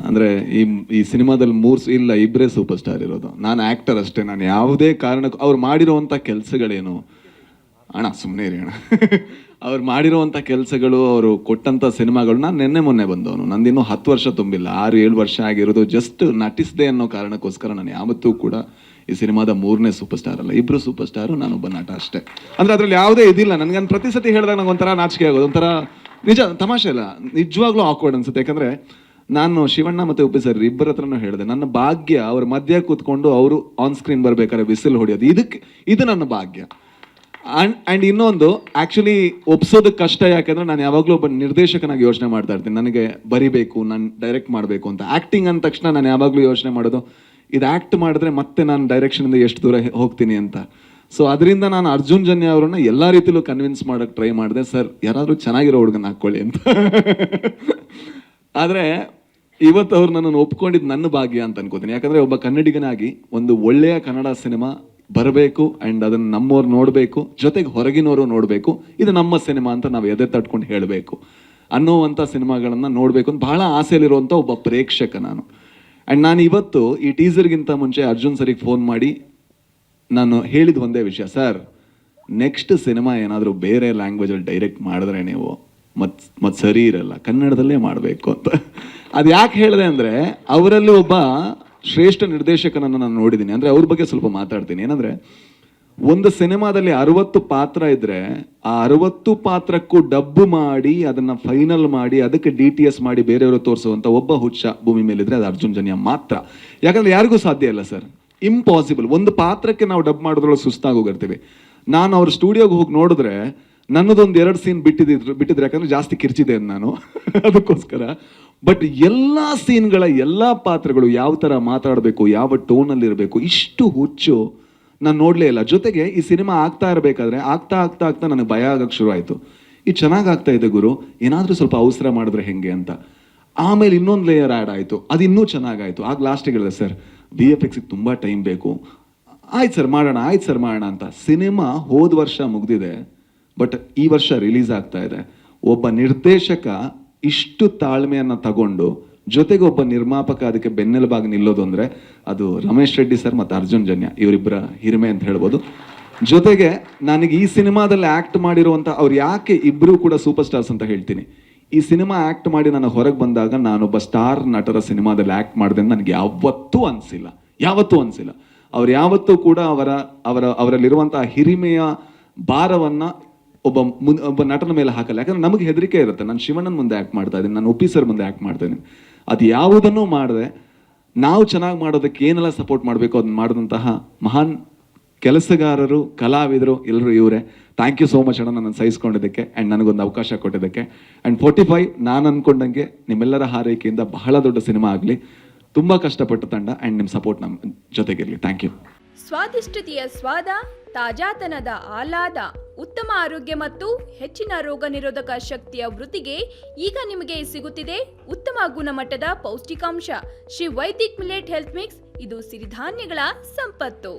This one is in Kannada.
ಅಂದರೆ ಈ ಸಿನಿಮಾದಲ್ಲಿ ಇಲ್ಲ ಇಬ್ಬರೇ ಸೂಪರ್ ಸ್ಟಾರ್ ಇರೋದು. ನಾನು ಆ್ಯಕ್ಟರ್ ಅಷ್ಟೇ. ನಾನು ಯಾವುದೇ ಕಾರಣಕ್ಕೂ ಅವ್ರು ಮಾಡಿರೋವಂಥ ಕೆಲಸಗಳೇನು ಅಣ್ಣ ಸುಮ್ಮನೆ ಇರಿ ಅಣ್ಣ ಅವ್ರು ಮಾಡಿರೋವಂಥ ಕೆಲಸಗಳು, ಅವರು ಕೊಟ್ಟಂಥ ಸಿನಿಮಾಗಳು, ನಾನು ನಿನ್ನೆ ಮೊನ್ನೆ ಬಂದವನು, ನಂದಿನ್ನೂ 10 ವರ್ಷ ತುಂಬಿಲ್ಲ, 6-7 ವರ್ಷ ಆಗಿರೋದು. ಜಸ್ಟ್ ನಟಿಸಿದೆ ಅನ್ನೋ ಕಾರಣಕ್ಕೋಸ್ಕರ ನಾನು ಯಾವತ್ತೂ ಕೂಡ ಈ ಸಿನಿಮಾದ 3ನೇ ಸೂಪರ್ ಸ್ಟಾರ್ ಅಲ್ಲ, ಇಬ್ಬರು ಸೂಪರ್ ಸ್ಟಾರು, ನಾನೊಬ್ಬ ನಟ ಅಷ್ಟೇ. ಅಂದರೆ ಅದರಲ್ಲಿ ಯಾವುದೇ ಇದಿಲ್ಲ. ನನಗೆ ಪ್ರತಿ ಸತಿ ಹೇಳಿದಾಗ ನಂಗೆ ಒಂಥರ ನಾಚಿಕೆ ಆಗೋದು, ಒಂಥರ ನಿಜ ತಮಾಷೆ ಇಲ್ಲ, ನಿಜವಾಗ್ಲೂ ಆಕ್ವರ್ಡ್ ಅನ್ಸುತ್ತೆ. ಯಾಕಂದರೆ ನಾನು ಶಿವಣ್ಣ ಮತ್ತು ಉಪ್ಪಿ ಸರ್ ಇಬ್ಬರ ಹತ್ರನೂ ಹೇಳಿದೆ, ನನ್ನ ಭಾಗ್ಯ ಅವ್ರ ಮಧ್ಯ ಕೂತ್ಕೊಂಡು ಅವರು ಆನ್ ಸ್ಕ್ರೀನ್ ಬರ್ಬೇಕಾದ್ರೆ ವಿಸಿಲ್ ಹೊಡೆಯೋದು, ಇದು ನನ್ನ ಭಾಗ್ಯ. ಆ್ಯಂಡ್ ಇನ್ನೊಂದು ಆ್ಯಕ್ಚುಲಿ ಒಪ್ಸೋದಕ್ಕೆ ಕಷ್ಟ, ಯಾಕೆಂದರೆ ನಾನು ಯಾವಾಗಲೂ ಒಬ್ಬ ನಿರ್ದೇಶಕನಾಗಿ ಯೋಚನೆ ಮಾಡ್ತಾ ಇರ್ತೀನಿ, ನನಗೆ ಬರಿಬೇಕು, ನಾನು ಡೈರೆಕ್ಟ್ ಮಾಡಬೇಕು ಅಂತ. ಆ್ಯಕ್ಟಿಂಗ್ ಅಂದ ತಕ್ಷಣ ನಾನು ಯಾವಾಗಲೂ ಯೋಚನೆ ಮಾಡೋದು, ಇದು ಆ್ಯಕ್ಟ್ ಮಾಡಿದ್ರೆ ಮತ್ತೆ ನಾನು ಡೈರೆಕ್ಷನಿಂದ ಎಷ್ಟು ದೂರ ಹೋಗ್ತೀನಿ ಅಂತ. ಸೊ ಅದರಿಂದ ನಾನು ಅರ್ಜುನ್ ಜನ್ಯ ಅವರನ್ನ ಎಲ್ಲ ರೀತಿಲೂ ಕನ್ವಿನ್ಸ್ ಮಾಡೋಕ್ಕೆ ಟ್ರೈ ಮಾಡಿದೆ, ಸರ್ ಯಾರಾದರೂ ಚೆನ್ನಾಗಿರೋ ಹುಡುಗನ ಹಾಕ್ಕೊಳ್ಳಿ ಅಂತ. ಆದರೆ ಇವತ್ತು ಅವ್ರು ನನ್ನನ್ನು ಒಪ್ಕೊಂಡಿದ್ದು ನನ್ನ ಭಾಗ್ಯ ಅಂತ ಅನ್ಕೋತೀನಿ. ಯಾಕಂದರೆ ಒಬ್ಬ ಕನ್ನಡಿಗನಾಗಿ ಒಂದು ಒಳ್ಳೆಯ ಕನ್ನಡ ಸಿನಿಮಾ ಬರಬೇಕು, ಆ್ಯಂಡ್ ಅದನ್ನು ನಮ್ಮವ್ರು ನೋಡಬೇಕು, ಜೊತೆಗೆ ಹೊರಗಿನವರು ನೋಡಬೇಕು, ಇದು ನಮ್ಮ ಸಿನಿಮಾ ಅಂತ ನಾವು ಎದೆ ತಟ್ಕೊಂಡು ಹೇಳಬೇಕು ಅನ್ನೋವಂಥ ಸಿನಿಮಾಗಳನ್ನು ನೋಡಬೇಕು ಅಂತ ಬಹಳ ಆಸೆಯಲ್ಲಿರುವಂಥ ಒಬ್ಬ ಪ್ರೇಕ್ಷಕ ನಾನು. ಆ್ಯಂಡ್ ನಾನು ಇವತ್ತು ಈ ಟೀಸರ್ಗಿಂತ ಮುಂಚೆ ಅರ್ಜುನ್ ಸರಿಗೆ ಫೋನ್ ಮಾಡಿ ನಾನು ಹೇಳಿದ ಒಂದೇ ವಿಷಯ, ಸರ್ ನೆಕ್ಸ್ಟ್ ಸಿನಿಮಾ ಏನಾದರೂ ಬೇರೆ ಲ್ಯಾಂಗ್ವೇಜಲ್ಲಿ ಡೈರೆಕ್ಟ್ ಮಾಡಿದ್ರೆ ನೀವು ಮತ್ತೆ ಸರಿ ಇರಲ್ಲ, ಕನ್ನಡದಲ್ಲೇ ಮಾಡಬೇಕು ಅಂತ. ಅದು ಯಾಕೆ ಹೇಳಿದೆ ಅಂದರೆ, ಅವರಲ್ಲಿ ಒಬ್ಬ ಶ್ರೇಷ್ಠ ನಿರ್ದೇಶಕನನ್ನು ನಾನು ನೋಡಿದ್ದೀನಿ. ಅಂದರೆ ಅವ್ರ ಬಗ್ಗೆ ಸ್ವಲ್ಪ ಮಾತಾಡ್ತೀನಿ. ಏನಂದರೆ, ಒಂದು ಸಿನಿಮಾದಲ್ಲಿ 60 ಪಾತ್ರ ಇದ್ದರೆ ಆ 60 ಪಾತ್ರಕ್ಕೂ ಡಬ್ಬು ಮಾಡಿ ಅದನ್ನು ಫೈನಲ್ ಮಾಡಿ ಅದಕ್ಕೆ DTS ಮಾಡಿ ಬೇರೆಯವರು ತೋರಿಸುವಂಥ ಒಬ್ಬ ಹುಚ್ಚ ಭೂಮಿ ಮೇಲಿದ್ರೆ ಅದು ಅರ್ಜುನ್ ಜನ್ಯ ಮಾತ್ರ. ಯಾಕಂದರೆ ಯಾರಿಗೂ ಸಾಧ್ಯ ಇಲ್ಲ ಸರ್, ಇಂಪಾಸಿಬಲ್. ಒಂದು ಪಾತ್ರಕ್ಕೆ ನಾವು ಡಬ್ ಮಾಡೋದ್ರೊಳಗೆ ಸುಸ್ತಾಗೋಗಿರ್ತೀವಿ. ನಾನು ಅವ್ರ ಸ್ಟುಡಿಯೋಗೆ ಹೋಗಿ ನೋಡಿದ್ರೆ ನನ್ನದೊಂದು 2 ಸೀನ್ ಬಿಟ್ಟಿದ್ರೆ ಯಾಕಂದರೆ ಜಾಸ್ತಿ ಕಿರ್ಚಿದೆ ನಾನು ಅದಕ್ಕೋಸ್ಕರ. ಬಟ್ ಎಲ್ಲ ಸೀನ್ಗಳ ಎಲ್ಲ ಪಾತ್ರಗಳು ಯಾವ ಥರ ಮಾತಾಡಬೇಕು, ಯಾವ ಟೋನಲ್ಲಿರಬೇಕು, ಇಷ್ಟು ಹುಚ್ಚು ನಾನು ನೋಡಲೇ ಇಲ್ಲ. ಜೊತೆಗೆ ಈ ಸಿನಿಮಾ ಆಗ್ತಾ ಇರಬೇಕಾದ್ರೆ ಆಗ್ತಾ ನನಗೆ ಭಯ ಆಗಕ್ಕೆ ಶುರು ಆಯಿತು. ಇದು ಚೆನ್ನಾಗಿ ಆಗ್ತಾ ಇದೆ ಗುರು, ಏನಾದರೂ ಸ್ವಲ್ಪ ಅವಸರ ಮಾಡಿದ್ರೆ ಹೆಂಗೆ ಅಂತ. ಆಮೇಲೆ ಇನ್ನೊಂದು ಲೇಯರ್ ಆ್ಯಡ್ ಆಯಿತು, ಅದು ಇನ್ನೂ ಚೆನ್ನಾಗಾಯಿತು. ಆಗ ಲಾಸ್ಟಿಗೆ ಹೇಳಿದೆ, ಸರ್ VFXಗೆ ತುಂಬ ಟೈಮ್ ಬೇಕು, ಆಯ್ತು ಸರ್ ಮಾಡೋಣ ಅಂತ. ಸಿನಿಮಾ ಹೋದ ವರ್ಷ ಮುಗ್ದಿದೆ, ಬಟ್ ಈ ವರ್ಷ ರಿಲೀಸ್ ಆಗ್ತಾ ಇದೆ. ಒಬ್ಬ ನಿರ್ದೇಶಕ ಇಷ್ಟು ತಾಳ್ಮೆಯನ್ನು ತಗೊಂಡು ಜೊತೆಗೆ ಒಬ್ಬ ನಿರ್ಮಾಪಕ ಅದಕ್ಕೆ ಬೆನ್ನೆಲುಬಾಗಿ ನಿಲ್ಲೋದು ಅಂದರೆ ಅದು ರಮೇಶ್ ರೆಡ್ಡಿ ಸರ್ ಮತ್ತು ಅರ್ಜುನ್ ಜನ್ಯ ಇವರಿಬ್ಬರ ಹಿರಿಮೆ ಅಂತ ಹೇಳ್ಬೋದು. ಜೊತೆಗೆ ನನಗೆ ಈ ಸಿನಿಮಾದಲ್ಲಿ ಆ್ಯಕ್ಟ್ ಮಾಡಿರುವಂಥ ಅವ್ರು ಯಾಕೆ ಇಬ್ಬರೂ ಕೂಡ ಸೂಪರ್ ಸ್ಟಾರ್ಸ್ ಅಂತ ಹೇಳ್ತೀನಿ, ಈ ಸಿನಿಮಾ ಆ್ಯಕ್ಟ್ ಮಾಡಿ ನಾನು ಹೊರಗೆ ಬಂದಾಗ ನಾನೊಬ್ಬ ಸ್ಟಾರ್ ನಟರ ಸಿನಿಮಾದಲ್ಲಿ ಆ್ಯಕ್ಟ್ ಮಾಡಿದೆ ನನಗೆ ಯಾವತ್ತೂ ಅನಿಸಿಲ್ಲ. ಅವ್ರು ಯಾವತ್ತೂ ಕೂಡ ಅವರಲ್ಲಿರುವಂಥ ಹಿರಿಮೆಯ ಭಾರವನ್ನು ಒಬ್ಬ ನಟನ ಮೇಲೆ ಹಾಕಲ್ಲ. ಯಾಕಂದ್ರೆ ನಮಗೆ ಹೆದರಿಕೆ ಇರುತ್ತೆ. ನಾನು ಶಿವಣ್ಣನ ಮುಂದೆ ಆ್ಯಕ್ಟ್ ಮಾಡ್ತಾ ಇದ್ದೀನಿ, ನಾನು ಉಪ್ಪಿ ಸರ್ ಮುಂದೆ ಆ್ಯಕ್ಟ್ ಮಾಡ್ತಾ ಇದ್ದೀನಿ. ಅದು ಯಾವುದನ್ನೂ ಮಾಡದೆ ನಾವು ಚೆನ್ನಾಗಿ ಮಾಡೋದಕ್ಕೆ ಏನೆಲ್ಲ ಸಪೋರ್ಟ್ ಮಾಡಬೇಕು ಅದನ್ನ ಮಾಡಿದಂತಹ ಮಹಾನ್ ಕೆಲಸಗಾರರು, ಕಲಾವಿದರು ಎಲ್ಲರೂ ಇವರೇ. ಥ್ಯಾಂಕ್ ಯು ಸೋ ಮಚ್ ಅಣ್ಣ, ನನ್ನನ್ನು ಸಹಿಸ್ಕೊಂಡಿದ್ದಕ್ಕೆ ಆ್ಯಂಡ್ ನನಗೊಂದು ಅವಕಾಶ ಕೊಟ್ಟಿದ್ದಕ್ಕೆ. ಆ್ಯಂಡ್ 45 ನಾನು ಅಂದ್ಕೊಂಡಂಗೆ ನಿಮ್ಮೆಲ್ಲರ ಹಾರೈಕೆಯಿಂದ ಬಹಳ ದೊಡ್ಡ ಸಿನಿಮಾ ಆಗಲಿ. ತುಂಬ ಕಷ್ಟಪಟ್ಟು ತಂಡ ಆ್ಯಂಡ್ ನಿಮ್ಮ ಸಪೋರ್ಟ್ ನಮ್ಮ ಜೊತೆಗಿರಲಿ. Thank you. ಸ್ವಾದಿಷ್ಟತೆಯ ಸ್ವಾದ, ತಾಜಾತನದ ಆಹ್ಲಾದ, ಉತ್ತಮ ಆರೋಗ್ಯ ಮತ್ತು ಹೆಚ್ಚಿನ ರೋಗ ನಿರೋಧಕ ಶಕ್ತಿಯ ವೃದ್ಧಿಗೆ ಈಗ ನಿಮಗೆ ಸಿಗುತ್ತಿದೆ ಉತ್ತಮ ಗುಣಮಟ್ಟದ ಪೌಷ್ಟಿಕಾಂಶ Shri Vaidik millet health mix. ಇದು ಸಿರಿಧಾನ್ಯಗಳ ಸಂಪತ್ತು.